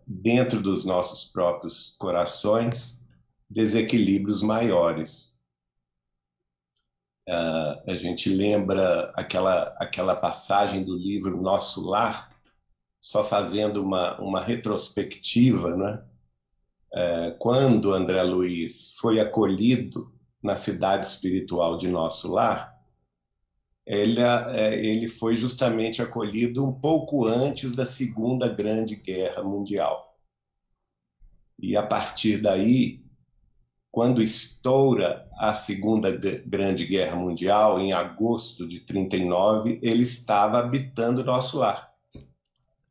dentro dos nossos próprios corações, desequilíbrios maiores. A gente lembra aquela passagem do livro Nosso Lar, só fazendo uma retrospectiva, né? Quando André Luiz foi acolhido na cidade espiritual de Nosso Lar, ele foi justamente acolhido um pouco antes da Segunda Grande Guerra Mundial. E a partir daí, quando estoura a Segunda Grande Guerra Mundial, em agosto de 1939, ele estava habitando Nosso Lar.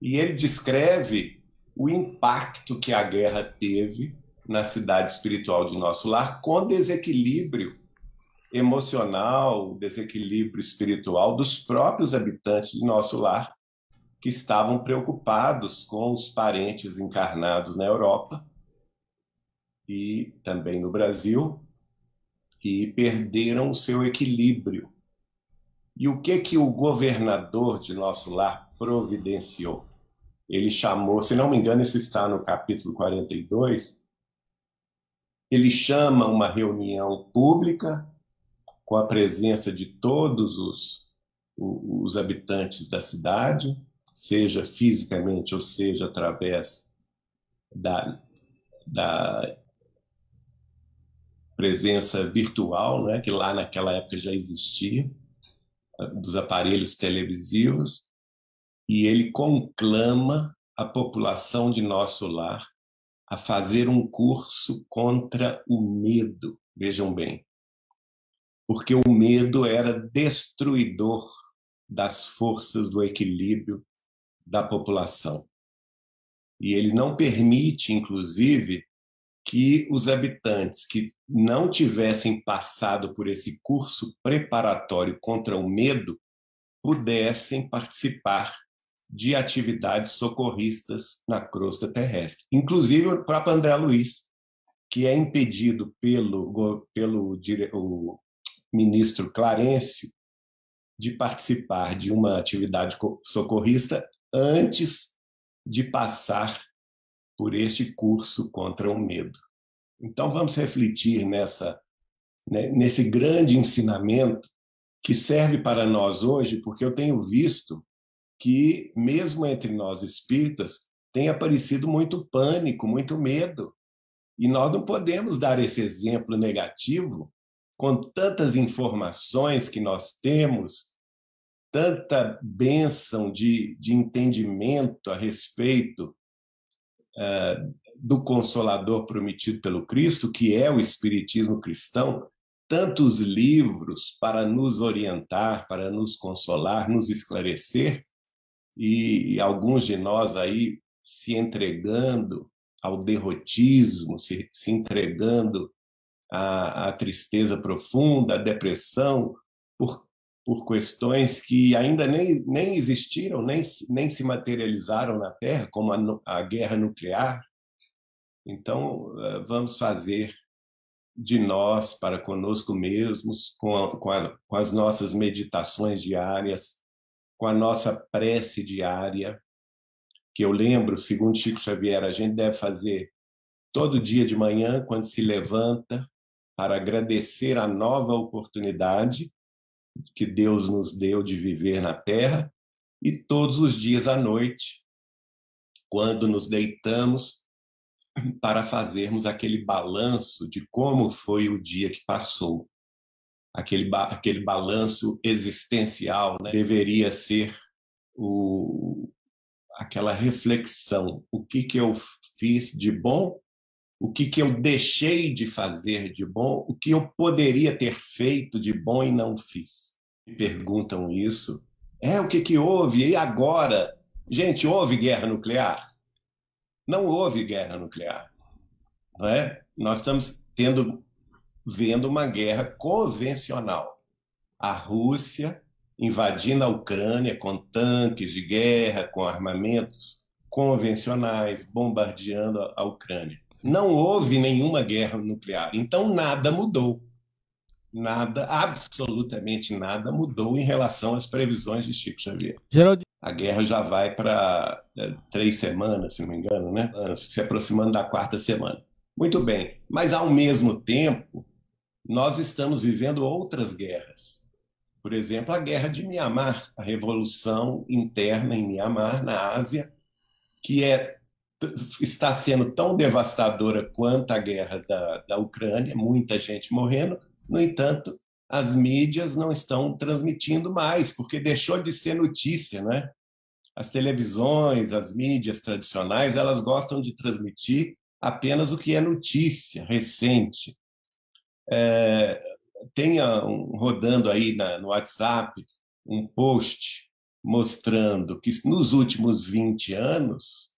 E ele descreve o impacto que a guerra teve na cidade espiritual de Nosso Lar, com desequilíbrio emocional, desequilíbrio espiritual dos próprios habitantes de Nosso Lar, que estavam preocupados com os parentes encarnados na Europa e também no Brasil, e perderam o seu equilíbrio. E o que o governador de Nosso Lar providenciou? Ele chamou, se não me engano, isso está no capítulo 42, ele chama uma reunião pública com a presença de todos os habitantes da cidade, seja fisicamente ou seja através da presença virtual, né, que lá naquela época já existia, dos aparelhos televisivos, e ele conclama a população de Nosso Lar a fazer um curso contra o medo, vejam bem, porque o medo era destruidor das forças do equilíbrio da população. E ele não permite, inclusive, que os habitantes que não tivessem passado por esse curso preparatório contra o medo pudessem participar de atividades socorristas na crosta terrestre. Inclusive o próprio André Luiz, que é impedido pelo o ministro Clarencio de participar de uma atividade socorrista antes de passar por este curso contra o medo. Então vamos refletir nesse grande ensinamento que serve para nós hoje, porque eu tenho visto que, mesmo entre nós espíritas, tem aparecido muito pânico, muito medo. E nós não podemos dar esse exemplo negativo com tantas informações que nós temos, tanta bênção de entendimento a respeito do Consolador prometido pelo Cristo, que é o Espiritismo cristão, tantos livros para nos orientar, para nos consolar, nos esclarecer, e alguns de nós aí se entregando ao derrotismo, se entregando à tristeza profunda, à depressão, por questões que ainda nem existiram, nem se materializaram na Terra, como a guerra nuclear. Então, vamos fazer de nós para conosco mesmos, com as nossas meditações diárias, com a nossa prece diária, que eu lembro, segundo Chico Xavier, a gente deve fazer todo dia de manhã, quando se levanta, para agradecer a nova oportunidade que Deus nos deu de viver na Terra, e todos os dias à noite, quando nos deitamos, para fazermos aquele balanço de como foi o dia que passou. Aquele balanço existencial, né? Deveria ser aquela reflexão. O que eu fiz de bom? O que eu deixei de fazer de bom? O que eu poderia ter feito de bom e não fiz? Me perguntam isso. O que houve? E agora? Gente, houve guerra nuclear? Não houve guerra nuclear. Não é? Nós estamos vendo uma guerra convencional. A Rússia invadindo a Ucrânia com tanques de guerra, com armamentos convencionais, bombardeando a Ucrânia. Não houve nenhuma guerra nuclear, então nada mudou. nada, absolutamente nada mudou em relação às previsões de Chico Xavier. Geraldo, A guerra já vai para 3 semanas, se não me engano, né? Se aproximando da quarta semana. Muito bem, mas ao mesmo tempo, nós estamos vivendo outras guerras. Por exemplo, a guerra de Mianmar, a revolução interna em Mianmar, na Ásia, que está sendo tão devastadora quanto a guerra da Ucrânia, muita gente morrendo. No entanto, as mídias não estão transmitindo mais, porque deixou de ser notícia, né? As televisões, as mídias tradicionais, elas gostam de transmitir apenas o que é notícia recente. Tem rodando aí no WhatsApp um post mostrando que nos últimos 20 anos,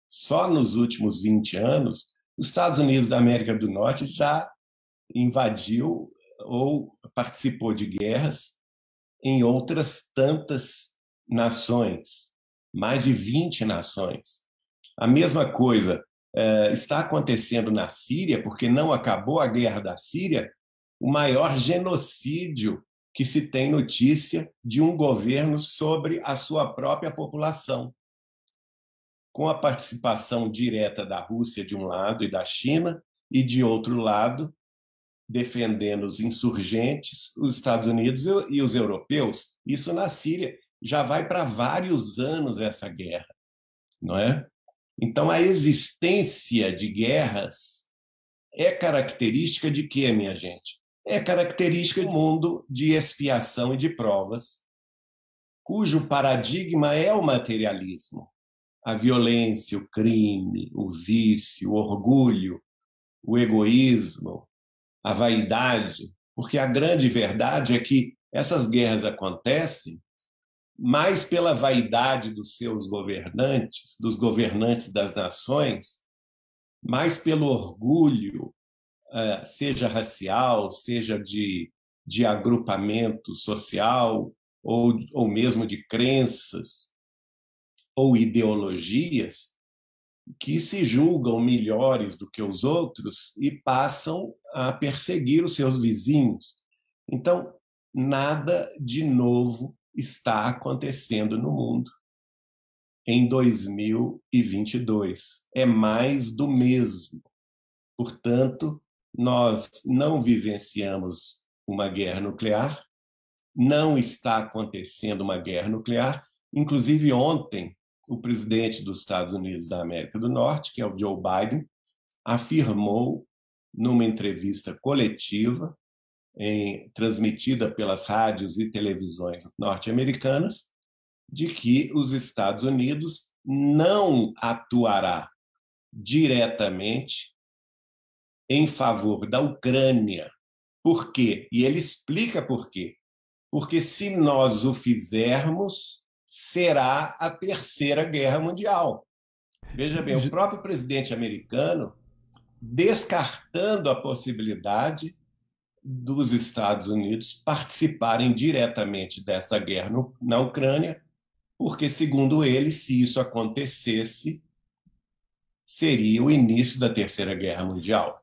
só nos últimos 20 anos, os Estados Unidos da América do Norte já invadiu ou participou de guerras em outras tantas nações, mais de 20 nações. A mesma coisa está acontecendo na Síria, porque não acabou a guerra da Síria, o maior genocídio que se tem notícia de um governo sobre a sua própria população, com a participação direta da Rússia de um lado e da China, e de outro lado, defendendo os insurgentes, os Estados Unidos e os europeus. Isso na Síria já vai para vários anos essa guerra, não é? Então, a existência de guerras é característica de quê, minha gente? É característica do mundo de expiação e de provas, cujo paradigma é o materialismo. A violência, o crime, o vício, o orgulho, o egoísmo, a vaidade, porque a grande verdade é que essas guerras acontecem mais pela vaidade dos seus governantes, dos governantes das nações, mais pelo orgulho, seja racial, seja de agrupamento social, ou mesmo de crenças ou ideologias, que se julgam melhores do que os outros e passam a perseguir os seus vizinhos. Então, nada de novo está acontecendo no mundo em 2022. É mais do mesmo. Portanto, nós não vivenciamos uma guerra nuclear, não está acontecendo uma guerra nuclear. Inclusive, ontem, o presidente dos Estados Unidos da América do Norte, que é o Joe Biden, afirmou numa entrevista coletiva transmitida pelas rádios e televisões norte-americanas, de que os Estados Unidos não atuará diretamente em favor da Ucrânia. Por quê? E ele explica por quê. Porque se nós o fizermos, será a Terceira Guerra Mundial. Veja bem, o próprio presidente americano descartando a possibilidade dos Estados Unidos participarem diretamente dessa guerra na Ucrânia, porque, segundo ele, se isso acontecesse, seria o início da Terceira Guerra Mundial.